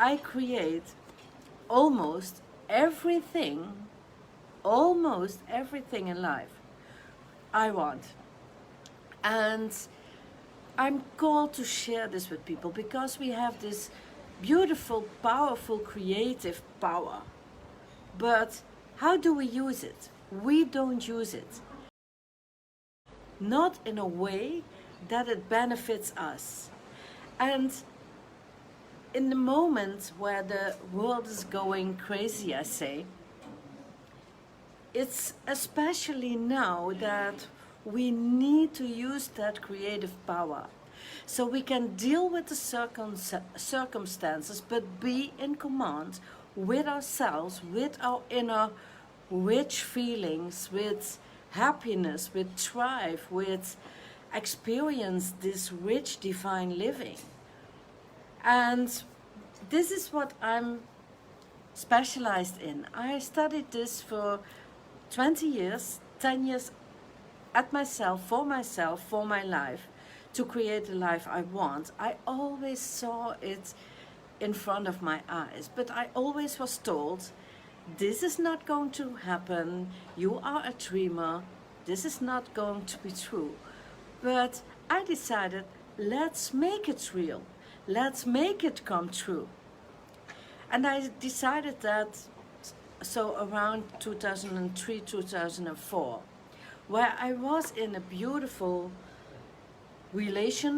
I create almost everything in life I want. And I'm called to share this with people because we have this beautiful, powerful, creative power. But how do we use it? We don't use it. Not in a way that it benefits us. And in the moment where the world is going crazy, I say, it's especially now that we need to use that creative power so we can deal with the circumstances, but be in command with ourselves, with our inner rich feelings, with happiness, with thrive, with experience this rich divine living. And this is what I'm specialized in. I studied this for 20 years, 10 years at myself, for my life, to create the life I want. I always saw it in front of my eyes, but I always was told, this is not going to happen, you are a dreamer, this is not going to be true. But I decided, let's make it real, let's make it come true. And I decided that, so around 2003, 2004, where I was in a beautiful reality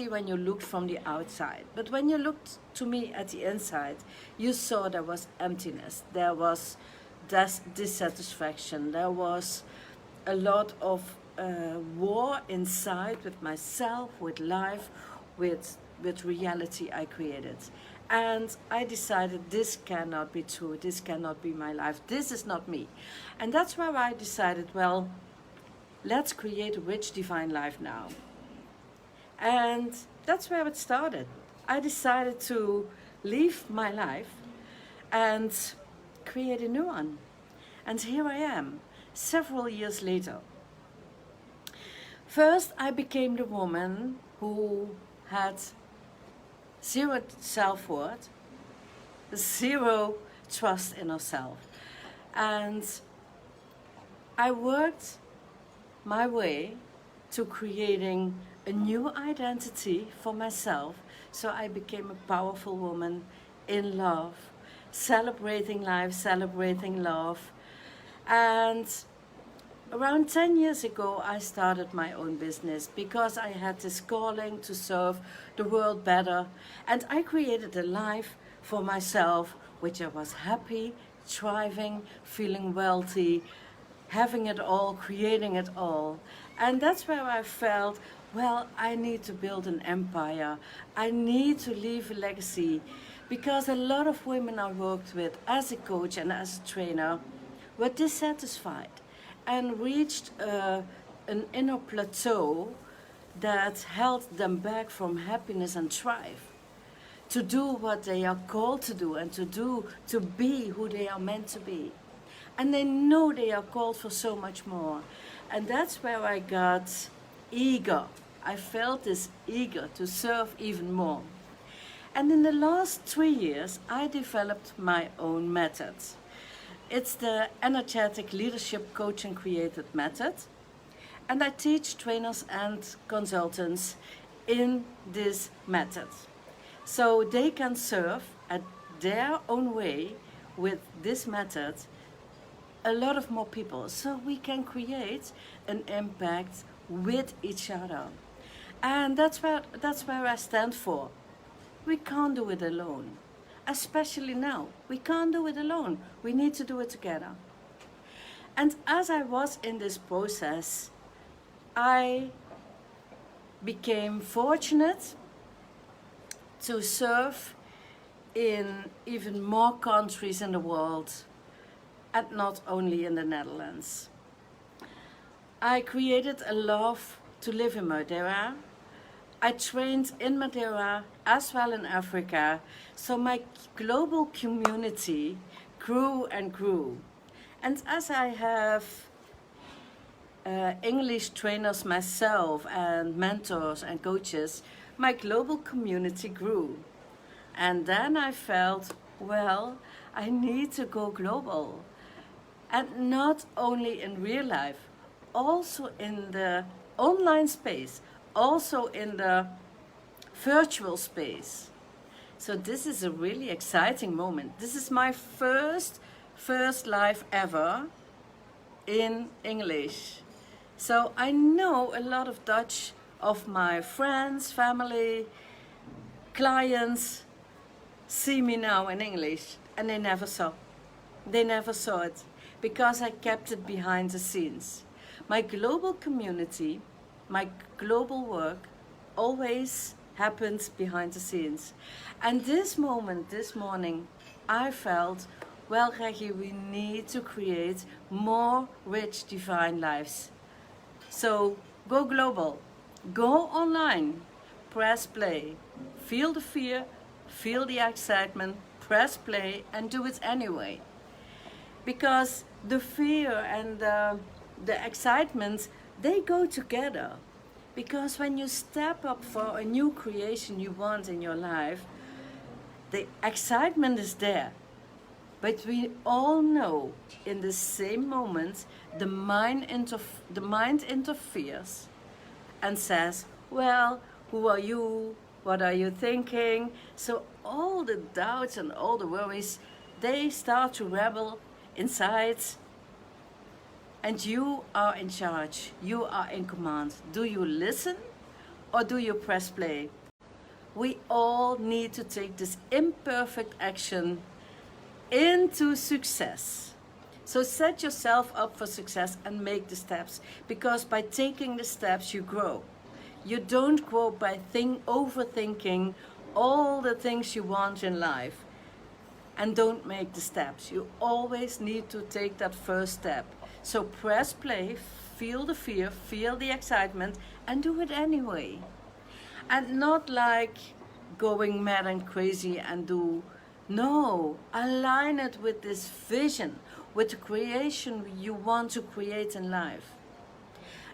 when you looked from the outside. But when you looked to me at the inside, you saw there was emptiness, there was dissatisfaction, there was a lot of war inside with myself, with life, with reality I created. And I decided this cannot be true, this cannot be my life, this is not me. And that's why I decided, well, let's create a rich divine life now. And that's where it started. I decided to leave my life and create a new one. And here I am, several years later. First, I became the woman who had zero self-worth, zero trust in herself. And I worked my way to creating a new identity for myself, so I became a powerful woman in love, celebrating life, celebrating love. And around 10 years ago, I started my own business because I had this calling to serve the world better. And I created a life for myself, which I was happy, thriving, feeling wealthy, having it all, creating it all. And that's where I felt, well, I need to build an empire. I need to leave a legacy, because a lot of women I worked with as a coach and as a trainer were dissatisfied and reached an inner plateau that held them back from happiness and thrive, to do what they are called to do and to be who they are meant to be. And they know they are called for so much more. And that's where I got eager. I felt this eager to serve even more. And in the last 3 years, I developed my own method. It's the energetic leadership coaching created method. And I teach trainers and consultants in this method, so they can serve at their own way with this method a lot of more people, so we can create an impact with each other. And that's where I stand for. We can't do it alone, especially now. We can't do it alone. We need to do it together. And as I was in this process, I became fortunate to serve in even more countries in the world, and not only in the Netherlands. I created a love to live in Madeira. I trained in Madeira as well in Africa, so my global community grew and grew. And as I have English trainers myself and mentors and coaches, my global community grew. And then I felt, well, I need to go global. And not only in real life, also in the online space, also in the virtual space. So this is a really exciting moment. This is my first live ever in English. So I know a lot of Dutch of my friends, family, clients see me now in English, and they never saw. They never saw it because I kept it behind the scenes. My global community, my global work always happens behind the scenes. And this moment, this morning, I felt, well, Reggie, we need to create more rich divine lives. So go global, go online, press play, feel the fear, feel the excitement, press play and do it anyway. Because the fear and the excitement, they go together. Because when you step up for a new creation you want in your life, the excitement is there. But we all know in the same moment the mind interferes and says, well, who are you? What are you thinking? So all the doubts and all the worries, they start to rebel inside. And you are in charge. You are in command. Do you listen or do you press play? We all need to take this imperfect action into success. So set yourself up for success and make the steps, because by taking the steps you grow. You don't grow by overthinking all the things you want in life and don't make the steps. You always need to take that first step. So press play, feel the fear, feel the excitement and do it anyway. And not like going mad and crazy and do. No, align it with this vision, with the creation you want to create in life.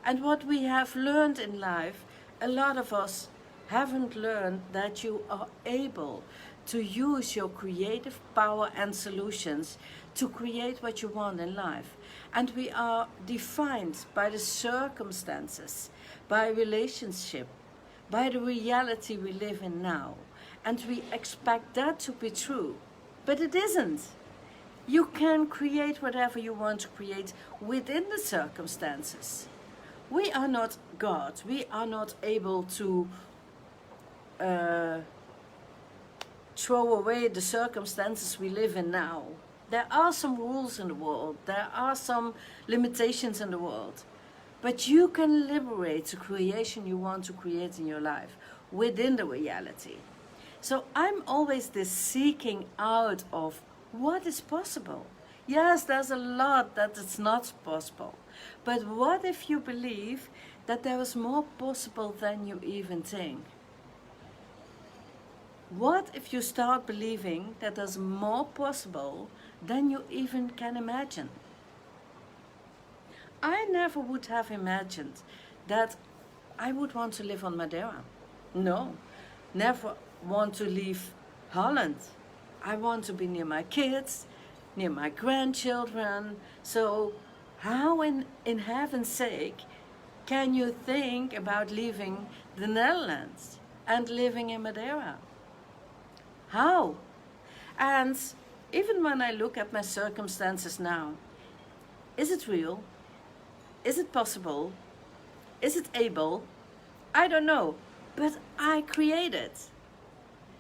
And what we have learned in life, a lot of us haven't learned that you are able to use your creative power and solutions to create what you want in life. And we are defined by the circumstances, by relationship, by the reality we live in now. And we expect that to be true, but it isn't. You can create whatever you want to create within the circumstances. We are not God. We are not able to throw away the circumstances we live in now. There are some rules in the world. There are some limitations in the world. But you can liberate the creation you want to create in your life within the reality. So I'm always this seeking out of what is possible. Yes, there's a lot that is not possible. But what if you believe that there is more possible than you even think? What if you start believing that there's more possible than you even can imagine? I never would have imagined that I would want to live on Madeira. No, never want to leave Holland. I want to be near my kids, near my grandchildren. So how in heaven's sake can you think about leaving the Netherlands and living in Madeira? How? And even when I look at my circumstances now, is it real? Is it possible? Is it able? I don't know, but I create it.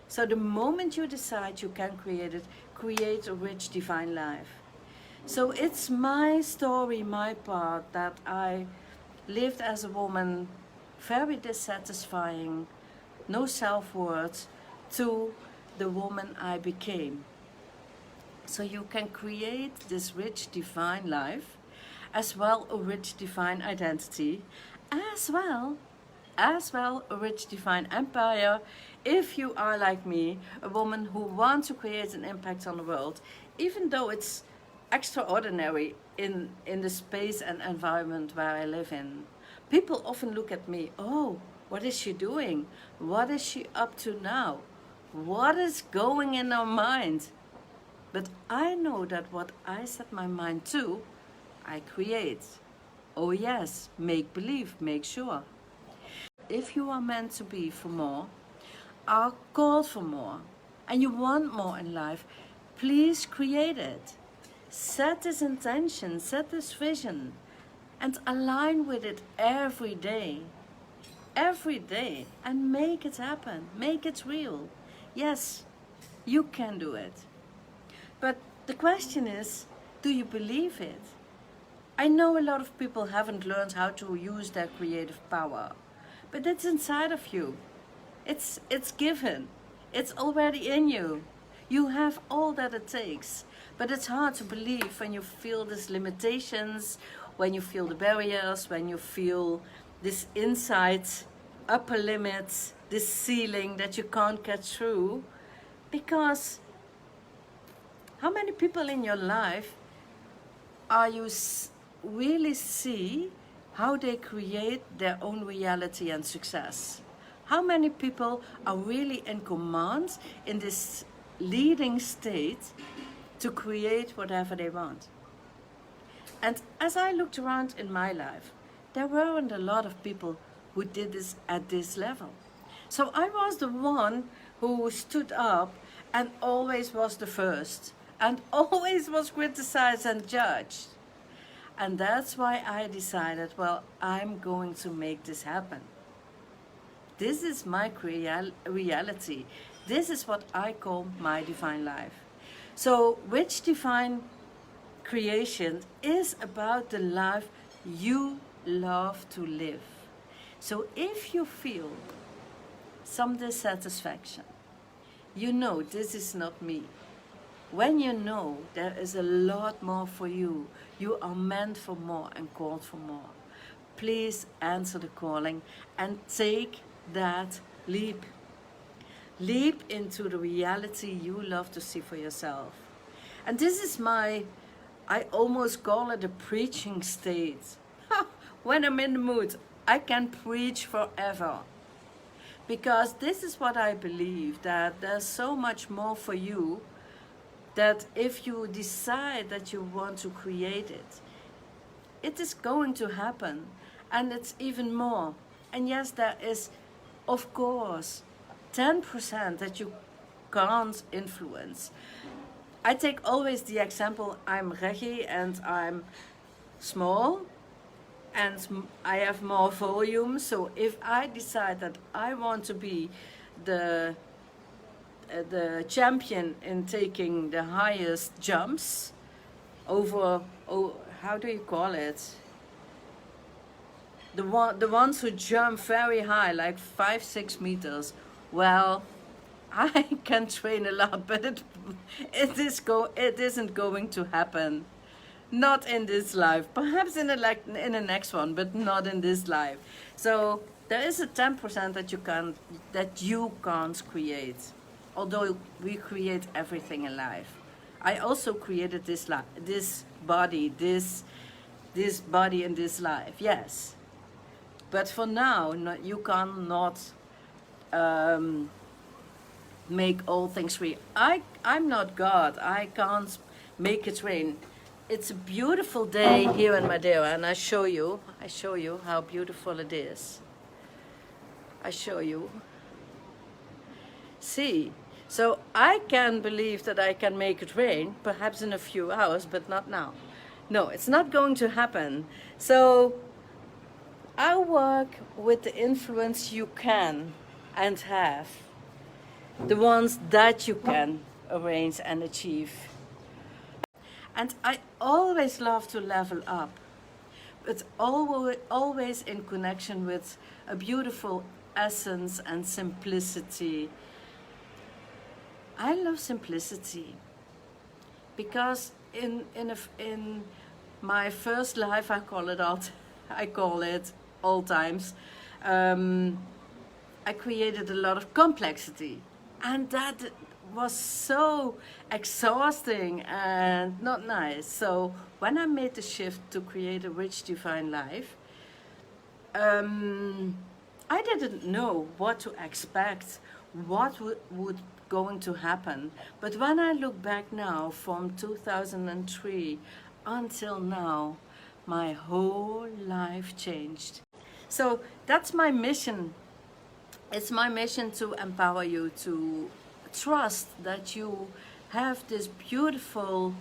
So the moment you decide you can create it, create a rich divine life. So it's my story, my part, that I lived as a woman, very dissatisfying, no self-worth, to the woman I became. So you can create this rich divine life, as well a rich divine identity, as well a rich divine empire, if you are like me, a woman who wants to create an impact on the world, even though it's extraordinary in the space and environment where I live in. People often look at me, oh, what is she doing? What is she up to now? what is going in our mind. But I know that what I set my mind to, I create. Oh yes, make believe, make sure. If you are meant to be for more, are called for more, and you want more in life, please create it. Set this intention, set this vision, and align with it every day. Every day, and make it happen, make it real. Yes, you can do it. But the question is, do you believe it? I know a lot of people haven't learned how to use their creative power, but it's inside of you. It's given. It's already in you. You have all that it takes. But it's hard to believe when you feel these limitations, when you feel the barriers, when you feel this inside upper limit, this ceiling that you can't get through. Because how many people in your life are you really see how they create their own reality and success? How many people are really in command in this leading state to create whatever they want? And as I looked around in my life, there weren't a lot of people who did this at this level. So I was the one who stood up and always was the first and always was criticized and judged. And that's why I decided, well, I'm going to make this happen. This is my reality. This is what I call my divine life. So which divine creation is about the life you love to live. So if you feel some dissatisfaction, you know this is not me. When you know there is a lot more for you, you are meant for more and called for more. Please answer the calling and take that leap. Leap into the reality you love to see for yourself. And this is I almost call it a preaching state. When I'm in the mood, I can preach forever. Because this is what I believe, that there's so much more for you, that if you decide that you want to create it, it is going to happen. And it's even more. And yes, there is, of course, 10% that you can't influence. I take always the example, I'm Reggie and I'm small and I have more volume. So if I decide that I want to be the champion in taking the highest jumps over, how do you call it? The ones who jump very high, like 5-6 meters. Well, I can train a lot, but it isn't going to happen. Not in this life. Perhaps in the next one, but not in this life. So there is a 10% that you can't create. Although we create everything in life. I also created this body in this life. Yes. But for now, you cannot make all things real. I'm not God. I can't make it rain. It's a beautiful day here in Madeira, and I show you how beautiful it is. I show you. See, so I can believe that I can make it rain, perhaps in a few hours, but not now. No, it's not going to happen. So I work with the influence you can and have, the ones that you can arrange and achieve. And I always love to level up, but always in connection with a beautiful essence and simplicity. I love simplicity because in my first life, I call it all times, I created a lot of complexity, and that was so exhausting and not nice. So when I made the shift to create a rich divine life, I didn't know what to expect, what would going to happen. But when I look back now from 2003 until now, my whole life changed. So that's my mission. It's my mission to empower you to trust that you have this beautiful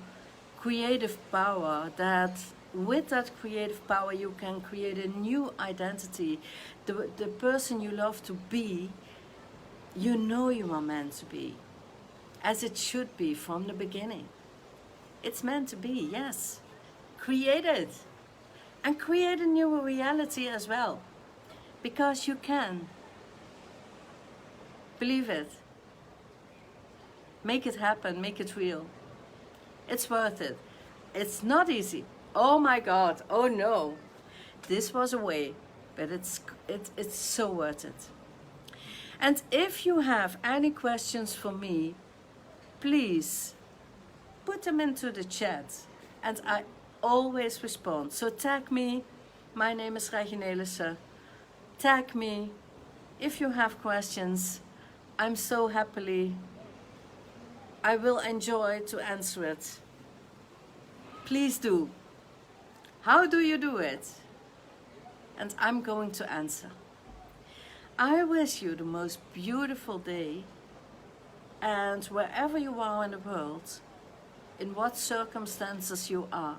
creative power, that with that creative power you can create a new identity. The person you love to be, you know you are meant to be, as it should be from the beginning. It's meant to be, yes. Create it. And create a new reality as well. Because you can. Believe it. Make it happen, make it real. It's worth it. It's not easy. Oh my God, oh no. This was a way, but it's so worth it. And if you have any questions for me, please put them into the chat and I always respond. So tag me, my name is REGGY NELISSEN. Tag me if you have questions. I'm so happily, I will enjoy to answer it. Please do. How do you do it? And I'm going to answer. I wish you the most beautiful day, and wherever you are in the world, in what circumstances you are,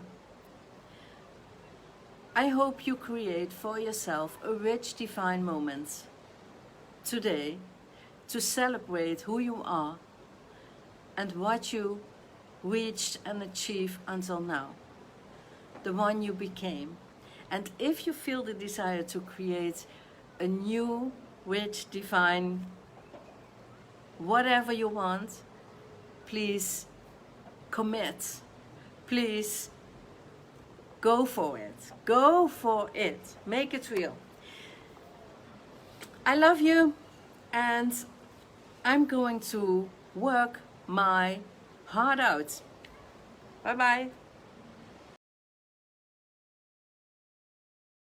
I hope you create for yourself a rich divine moment today to celebrate who you are and what you reached and achieved until now, the one you became. And if you feel the desire to create a new, rich, divine, whatever you want, please commit. Please go for it. Go for it. Make it real. I love you, and I'm going to work my heart out. Bye bye.